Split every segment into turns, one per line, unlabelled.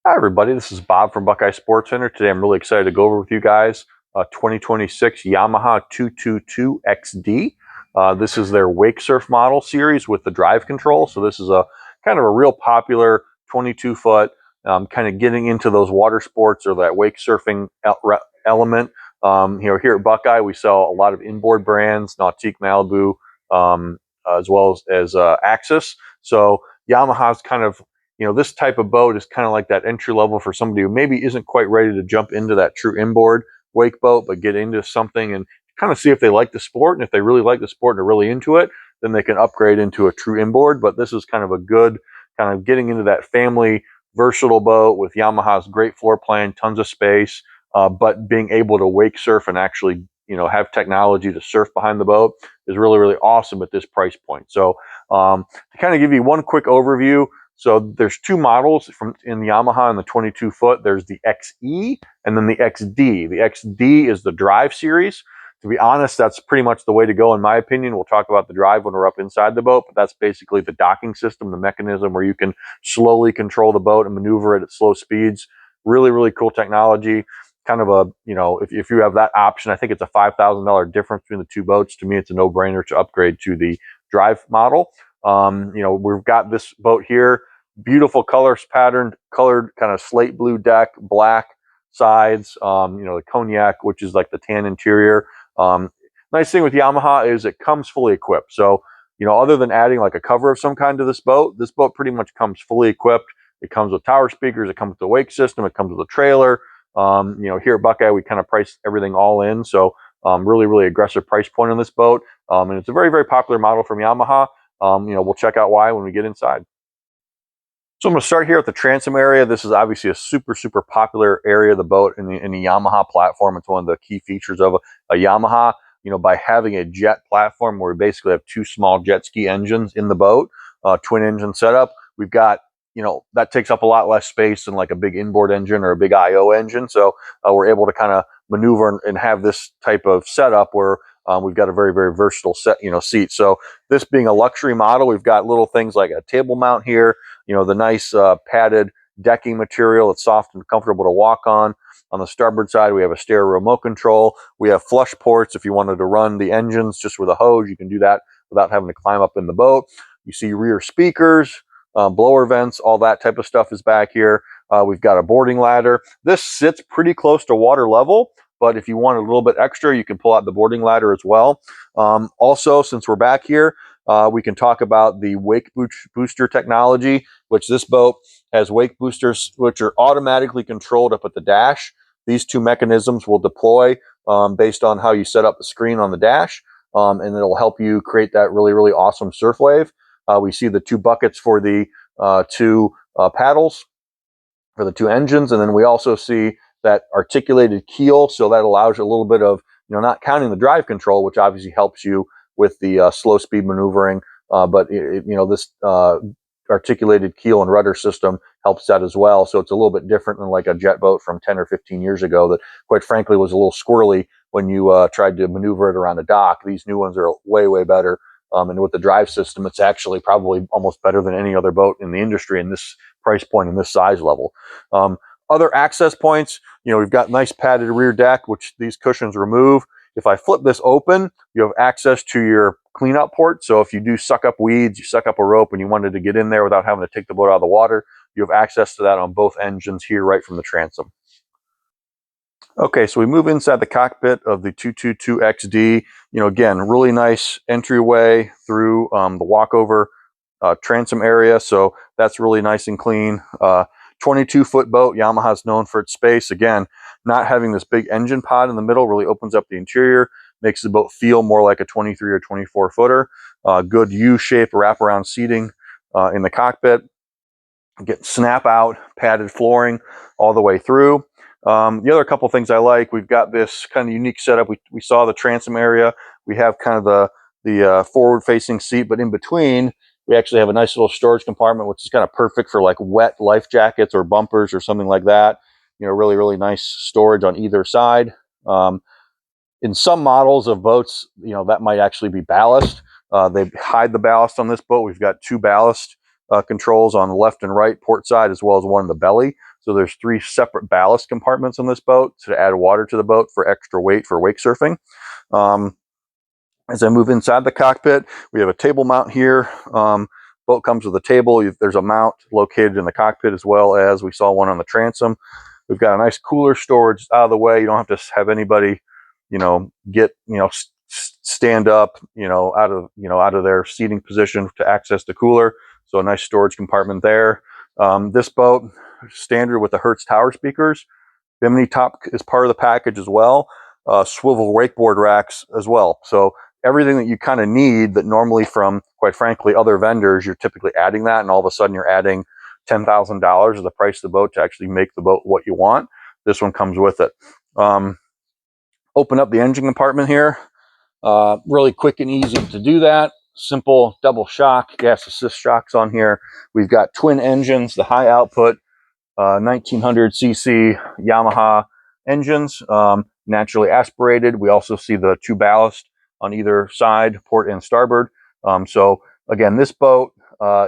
Hi everybody, this is Bob from Buckeye Sports Center. Today I'm really excited to go over with you guys 2026 Yamaha 222XD. This is their Wakesurf model series with the drive control. So this is a kind of a real popular 22-foot, kind of getting into those water sports or that wake surfing element. Here at Buckeye, we sell a lot of inboard brands, Nautique, Malibu, as well as Axis. So Yamaha's kind of this type of boat is kind of like that entry level for somebody who maybe isn't quite ready to jump into that true inboard wake boat, but get into something and kind of see if they like the sport. And if they really like the sport and are really into it, then they can upgrade into a true inboard. But this is kind of a good kind of getting into that family versatile boat with Yamaha's great floor plan, tons of space, but being able to wake surf and actually have technology to surf behind the boat is really, really awesome at this price point. So to kind of give you one quick overview, so there's two models in the Yamaha in the 22-foot. There's the XE and then the XD. The XD is the drive series. To be honest, that's pretty much the way to go in my opinion. We'll talk about the drive when we're up inside the boat, but that's basically the docking system, the mechanism where you can slowly control the boat and maneuver it at slow speeds. Really, really cool technology. Kind of a, if you have that option, I think it's a $5,000 difference between the two boats. To me, it's a no-brainer to upgrade to the drive model. We've got this boat here, beautiful colors patterned, colored kind of slate blue deck, black sides, the cognac, which is like the tan interior. Nice thing with Yamaha is it comes fully equipped. So, other than adding like a cover of some kind to this boat pretty much comes fully equipped. It comes with tower speakers, it comes with a wake system, it comes with a trailer. Here at Buckeye, we kind of price everything all in. So, really, really aggressive price point on this boat. And it's a very, very popular model from Yamaha. We'll check out why when we get inside. So I'm going to start here at the transom area. This is obviously a super, super popular area of the boat in the Yamaha platform. It's one of the key features of a Yamaha, by having a jet platform where we basically have two small jet ski engines in the boat, twin engine setup. We've got, that takes up a lot less space than like a big inboard engine or a big IO engine. So we're able to kind of maneuver and have this type of setup where we've got a very, very versatile seat. So this being a luxury model, we've got little things like a table mount here, the nice padded decking material. It's soft and comfortable to walk on. On the starboard side, we have a stereo remote control. We have flush ports. If you wanted to run the engines just with a hose, you can do that without having to climb up in the boat. You see rear speakers, blower vents, all that type of stuff is back here. We've got a boarding ladder. This sits pretty close to water level, but if you want a little bit extra, you can pull out the boarding ladder as well. Also, since we're back here, we can talk about the wake booster technology, which this boat has wake boosters, which are automatically controlled up at the dash. These two mechanisms will deploy based on how you set up the screen on the dash, and it'll help you create that really, really awesome surf wave. We see the two buckets for the two paddles for the two engines, and then we also see that articulated keel, so that allows you a little bit of, not counting the drive control, which obviously helps you with the slow speed maneuvering, but this articulated keel and rudder system helps that as well. So it's a little bit different than like a jet boat from 10 or 15 years ago that, quite frankly, was a little squirrely when you tried to maneuver it around a dock. These new ones are way, way better. And with the drive system, it's actually probably almost better than any other boat in the industry in this price point and this size level. Other access points, we've got nice padded rear deck, which these cushions remove. If I flip this open, you have access to your cleanup port. So if you do suck up weeds, you suck up a rope, and you wanted to get in there without having to take the boat out of the water, you have access to that on both engines here right from the transom. Okay, so we move inside the cockpit of the 222XD. Again, really nice entryway through the walkover transom area. So that's really nice and clean. 22-foot boat. Yamaha's known for its space. Again, not having this big engine pod in the middle really opens up the interior, makes the boat feel more like a 23 or 24 footer. Good U-shaped wraparound seating in the cockpit. Get snap out padded flooring all the way through. The other couple things I like, we've got this kind of unique setup. We saw the transom area. We have kind of the forward-facing seat, but in between, we actually have a nice little storage compartment, which is kind of perfect for like wet life jackets or bumpers or something like that. Really, really nice storage on either side. In some models of boats, that might actually be ballast. They hide the ballast on this boat. We've got two ballast controls on the left and right port side, as well as one in the belly. So there's 3 separate ballast compartments on this boat to add water to the boat for extra weight for wake surfing. As I move inside the cockpit, we have a table mount here. Boat comes with a table. There's a mount located in the cockpit, as well as we saw one on the transom. We've got a nice cooler storage out of the way. You don't have to have anybody, stand up, out of their seating position to access the cooler. So a nice storage compartment there. This boat, standard with the Hertz tower speakers. Bimini top is part of the package as well. Swivel wakeboard racks as well. So everything that you kind of need that normally from, quite frankly, other vendors, you're typically adding that, and all of a sudden you're adding $10,000 of the price of the boat to actually make the boat what you want. This one comes with it. Open up the engine compartment here. Really quick and easy to do that. Simple double shock, gas assist shocks on here. We've got twin engines, the high output 1900cc Yamaha engines, naturally aspirated. We also see the 2 ballast on either side, port and starboard. So again, this boat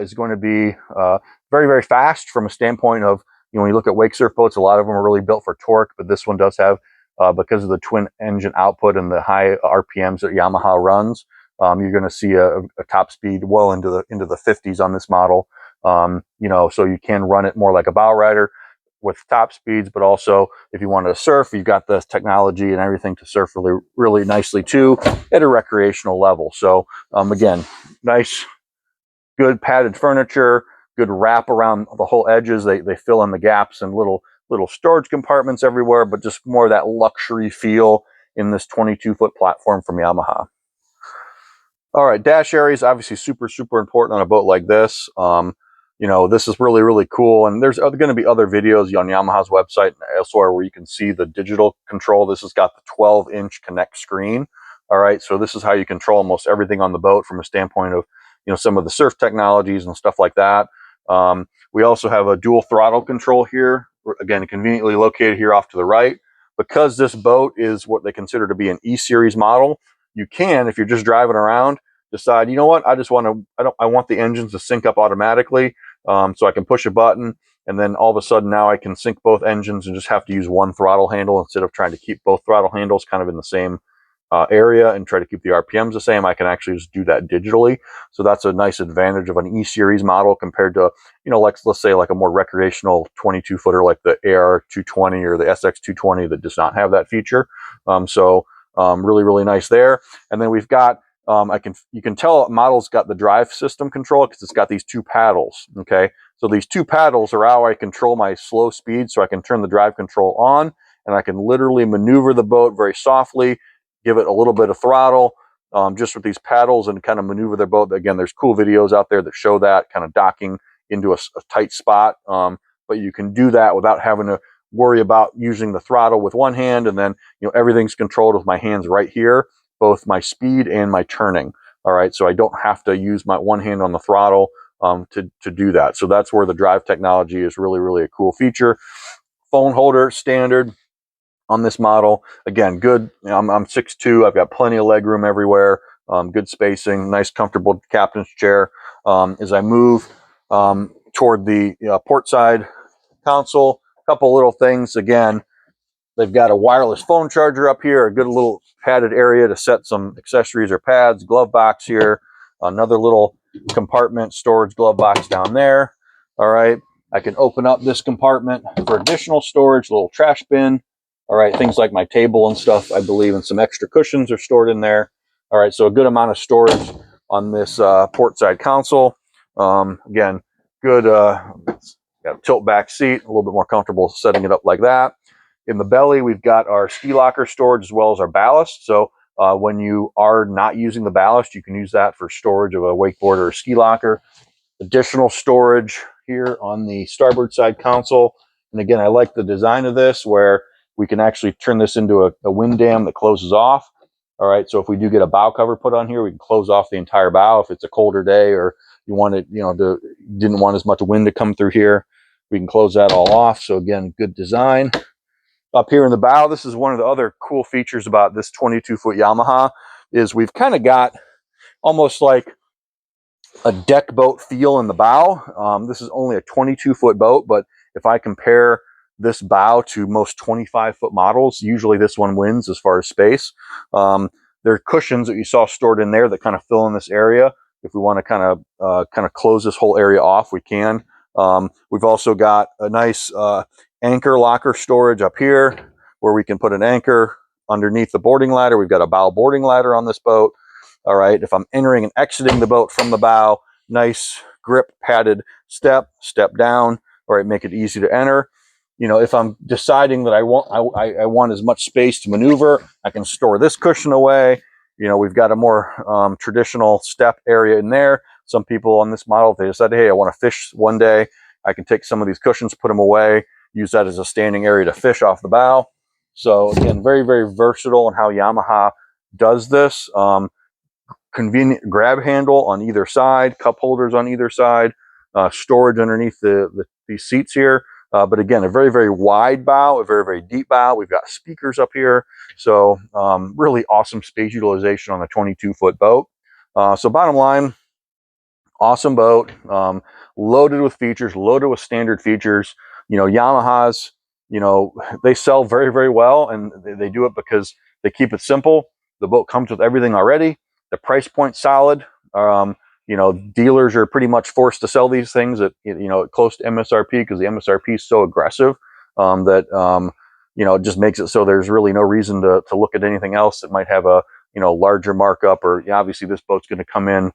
is going to be very, very fast from a standpoint of, when you look at wake surf boats, a lot of them are really built for torque, but this one does have, because of the twin engine output and the high RPMs that Yamaha runs, you're going to see a top speed well into the 50s on this model. So you can run it more like a bow rider with top speeds, but also if you want to surf, you've got the technology and everything to surf really, really nicely too at a recreational level. So again, nice, good padded furniture, good wrap around the whole edges. They fill in the gaps and little storage compartments everywhere, but just more of that luxury feel in this 22-foot platform from Yamaha. All right, dash areas, obviously super, super important on a boat like this. This is really, really cool. And there's going to be other videos on Yamaha's website and elsewhere where you can see the digital control. This has got the 12-inch Connect screen. All right, so this is how you control almost everything on the boat from a standpoint of, some of the surf technologies and stuff like that. We also have a dual throttle control here. Again, conveniently located here off to the right. Because this boat is what they consider to be an E-Series model, you can, if you're just driving around, decide, I want the engines to sync up automatically. So I can push a button, and then all of a sudden now I can sync both engines and just have to use one throttle handle instead of trying to keep both throttle handles kind of in the same area and try to keep the RPMs the same. I can actually just do that digitally. So that's a nice advantage of an E-Series model compared to, let's say like a more recreational 22-footer like the AR220 or the SX220 that does not have that feature. Really, really nice there. And then we've got, you can tell model's got the drive system control because it's got these 2 paddles. Okay, so these 2 paddles are how I control my slow speed. So I can turn the drive control on, and I can literally maneuver the boat very softly, give it a little bit of throttle, just with these paddles, and kind of maneuver their boat. Again, there's cool videos out there that show that kind of docking into a tight spot. But you can do that without having to worry about using the throttle with one hand, and then everything's controlled with my hands right here, both my speed and my turning. All right, so I don't have to use my one hand on the throttle to do that. So that's where the drive technology is really, really a cool feature. Phone holder standard on this model. Again, good. I'm 6'2". I've got plenty of leg room everywhere. Good spacing, nice, comfortable captain's chair. As I move toward the port side console, a couple little things. Again, they've got a wireless phone charger up here, a good little padded area to set some accessories or pads, glove box here, another little compartment, storage glove box down there. All right, I can open up this compartment for additional storage, little trash bin. All right, things like my table and stuff, I believe, and some extra cushions are stored in there. All right, so a good amount of storage on this port side console. Again, good, got a tilt back seat, a little bit more comfortable setting it up like that. In the belly, we've got our ski locker storage as well as our ballast. So when you are not using the ballast, you can use that for storage of a wakeboard or a ski locker. Additional storage here on the starboard side console. And again, I like the design of this where we can actually turn this into a wind dam that closes off. All right, so if we do get a bow cover put on here, we can close off the entire bow if it's a colder day or you wanted, didn't want as much wind to come through here. We can close that all off. So again, good design. Up here in the bow, this is one of the other cool features about this 22-foot Yamaha is we've kind of got almost like a deck boat feel in the bow. This is only a 22-foot boat, but if I compare this bow to most 25-foot models, usually this one wins as far as space. There are cushions that you saw stored in there that kind of fill in this area. If we want to kind of close this whole area off, we can. We've also got a nice anchor locker storage up here where we can put an anchor underneath the boarding ladder. We've got a bow boarding ladder on this boat. All right, if I'm entering and exiting the boat from the bow, nice grip padded step down. All right, make it easy to enter. You know, if I'm deciding that I want as much space to maneuver, I can store this cushion away. You know, we've got a more traditional step area in there. Some people on this model, if they decide, hey, I want to fish one day, I can take some of these cushions, put them away, use that as a standing area to fish off the bow. So again, very, very versatile in how Yamaha does this. Convenient grab handle on either side, cup holders on either side, storage underneath these seats here. But again, a very, very wide bow, a very, very deep bow. We've got speakers up here. So really awesome space utilization on a 22-foot boat. So bottom line, awesome boat, loaded with features, loaded with standard features. You know, Yamaha's, you know, they sell very, very well, and they do it because they keep it simple. The boat comes with everything already. The price point's solid. You know, dealers are pretty much forced to sell these things at, you know, close to MSRP because the MSRP is so aggressive you know, it just makes it so there's really no reason to look at anything else that might have a, you know, larger markup. Or obviously this boat's going to come in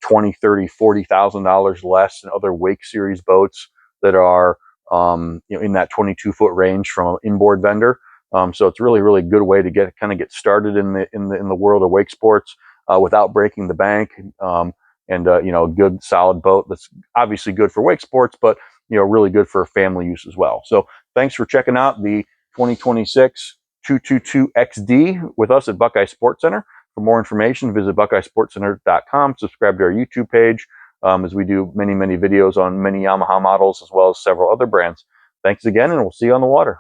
$20,000, $30,000, $40,000 less than other Wake Series boats that are you know, in that 22-foot range from an inboard vendor. So it's really, really good way to get started in the world of wake sports without breaking the bank. You know, a good solid boat that's obviously good for wake sports, but you know, really good for family use as well. So thanks for checking out the 2026 222 XD with us at Buckeye Sports Center. For more information, visit buckeyesportscenter.com. Subscribe to our YouTube page as we do many, many videos on many Yamaha models as well as several other brands. Thanks again, and we'll see you on the water.